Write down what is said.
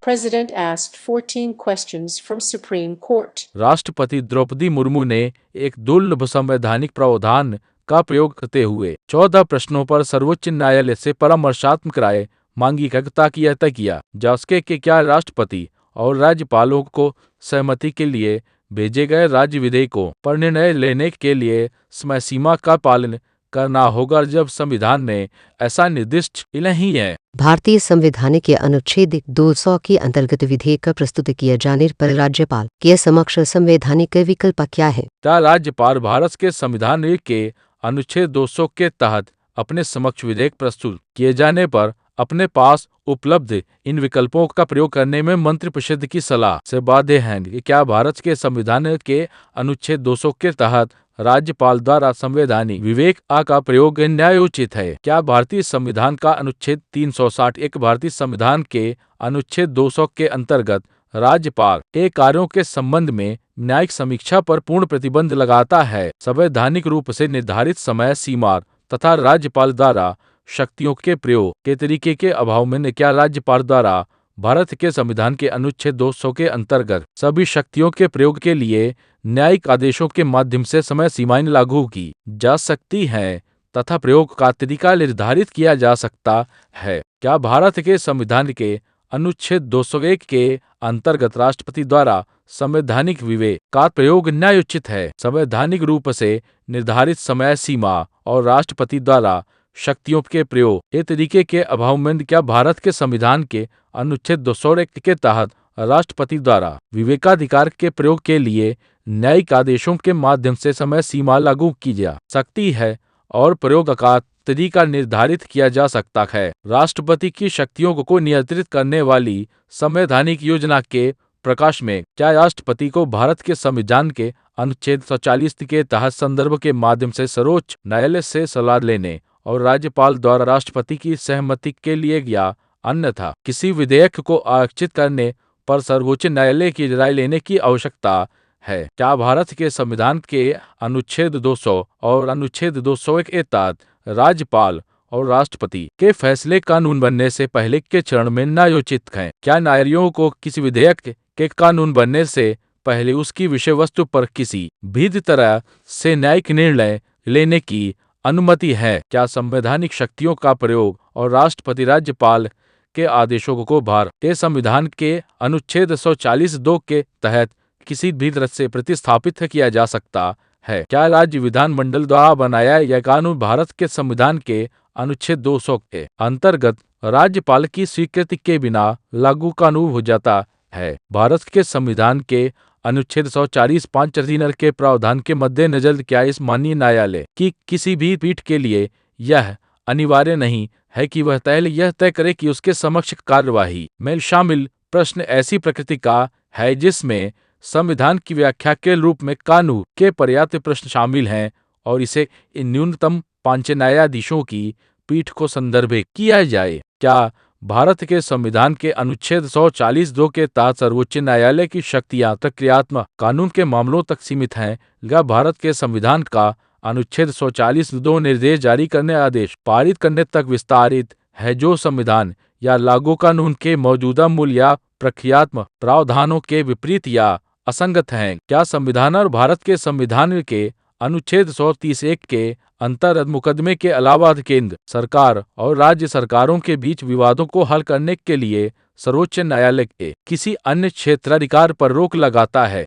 President asked 14 questions from Supreme Court. राष्ट्रपति द्रौपदी मुर्मू ने एक दुर्लभ संवैधानिक प्रावधान का प्रयोग करते हुए 14 प्रश्नों पर सर्वोच्च न्यायालय से परामर्शात्मक राय मांगी। ताकि यह तय किया जा सके कि क्या राष्ट्रपति और राज्यपालों को सहमति के लिए भेजे गए राज्य विधेयकों पर निर्णय लेने के लिए समय सीमा का पालन करना होगा, जब संविधान में ऐसा निर्दिष्ट नहीं है। भारतीय संविधान के अनुच्छेद 200 के अंतर्गत विधेयक का प्रस्तुत किए जाने पर राज्यपाल के समक्ष संवैधानिक विकल्प क्या है? क्या राज्यपाल भारत के संविधान के अनुच्छेद 200 के तहत अपने समक्ष विधेयक प्रस्तुत किए जाने पर अपने पास उपलब्ध इन विकल्पों का प्रयोग करने में मंत्रिपरिषद की सलाह से बाध्य हैं? क्या भारत के संविधान के अनुच्छेद 200 के तहत राज्यपाल द्वारा संवैधानिक विवेक का प्रयोग न्यायोचित है? क्या भारतीय संविधान का अनुच्छेद 361 भारतीय संविधान के अनुच्छेद 200 के अंतर्गत राज्यपाल के कार्यों के संबंध में न्यायिक समीक्षा पर पूर्ण प्रतिबंध लगाता है? संवैधानिक रूप से निर्धारित समय सीमा तथा राज्यपाल द्वारा शक्तियों के प्रयोग के तरीके के अभाव में क्या राज्यपाल द्वारा भारत के संविधान के अनुच्छेद 200 के अंतर्गत सभी शक्तियों के प्रयोग के लिए न्यायिक आदेशों के माध्यम से समय सीमाएं लागू की जा सकती हैं तथा प्रयोग का तरीका निर्धारित किया जा सकता है? क्या भारत के संविधान के अनुच्छेद 201 के अंतर्गत राष्ट्रपति द्वारा संवैधानिक विवेक का प्रयोग न्यायोचित है? संवैधानिक रूप से निर्धारित समय सीमा और राष्ट्रपति द्वारा शक्तियों के प्रयोग के तरीके के अभाव में क्या भारत के संविधान के अनुच्छेद 201 के तहत राष्ट्रपति द्वारा विवेकाधिकार के प्रयोग के लिए न्यायिक आदेशों के माध्यम से समय सीमा लागू की जा सकती है और प्रयोग का तरीका निर्धारित किया जा सकता है? राष्ट्रपति की शक्तियों को नियंत्रित करने वाली संवैधानिक योजना के प्रकाश में क्या राष्ट्रपति को भारत के संविधान के अनुच्छेद 140 के तहत संदर्भ के माध्यम से सर्वोच्च न्यायालय से सलाह लेने और राज्यपाल द्वारा राष्ट्रपति की सहमति के लिए या अन्यथा किसी विधेयक को आरक्षित करने पर सर्वोच्च न्यायालय की राय लेने की आवश्यकता है? क्या भारत के संविधान के अनुच्छेद 200 और अनुच्छेद 201 के तहत राज्यपाल और राष्ट्रपति के फैसले कानून बनने से पहले के चरण में न्यायोचित हैं? क्या न्यायालयों को किसी विधेयक के कानून बनने से पहले उसकी विषय वस्तु पर किसी भी तरह से न्यायिक निर्णय लेने की अनुमति है? क्या संवैधानिक शक्तियों का प्रयोग और राष्ट्रपति राज्यपाल के आदेशों को भारत के संविधान के अनुच्छेद 140(2) के तहत किसी भी तरह से प्रतिस्थापित किया जा सकता है? क्या राज्य विधानमंडल द्वारा बनाया यह कानून भारत के संविधान के अनुच्छेद 200 के अंतर्गत राज्यपाल की स्वीकृति के बिना लागू कानून हो जाता है? भारत के संविधान के अनुच्छेद 140(5) के प्रावधान के मद्देनजर क्या इस माननीय न्यायालय की किसी भी पीठ के लिए यह अनिवार्य नहीं है कि वह पहले यह तय करे कि उसके समक्ष कार्यवाही में शामिल प्रश्न ऐसी प्रकृति का है जिसमें संविधान की व्याख्या के रूप में कानून के पर्याप्त प्रश्न शामिल हैं और इसे इन न्यूनतम 5 न्यायाधीशों की पीठ को संदर्भित किया जाए? क्या भारत के संविधान के अनुच्छेद 140(2) के तहत सर्वोच्च न्यायालय की शक्तियां प्रक्रियात्मक कानून के मामलों तक सीमित हैं? क्या भारत के संविधान का अनुच्छेद 140(2) निर्देश जारी करने आदेश पारित करने तक विस्तारित है, जो संविधान या लागू कानून के मौजूदा मूल या प्रक्रियात्मक प्रावधानों के विपरीत या असंगत हैं? क्या संविधान और भारत के संविधान के अनुच्छेद 131 के अंतर्गत मुकदमे के अलावा केंद्र सरकार और राज्य सरकारों के बीच विवादों को हल करने के लिए सर्वोच्च न्यायालय के किसी अन्य क्षेत्राधिकार पर रोक लगाता है?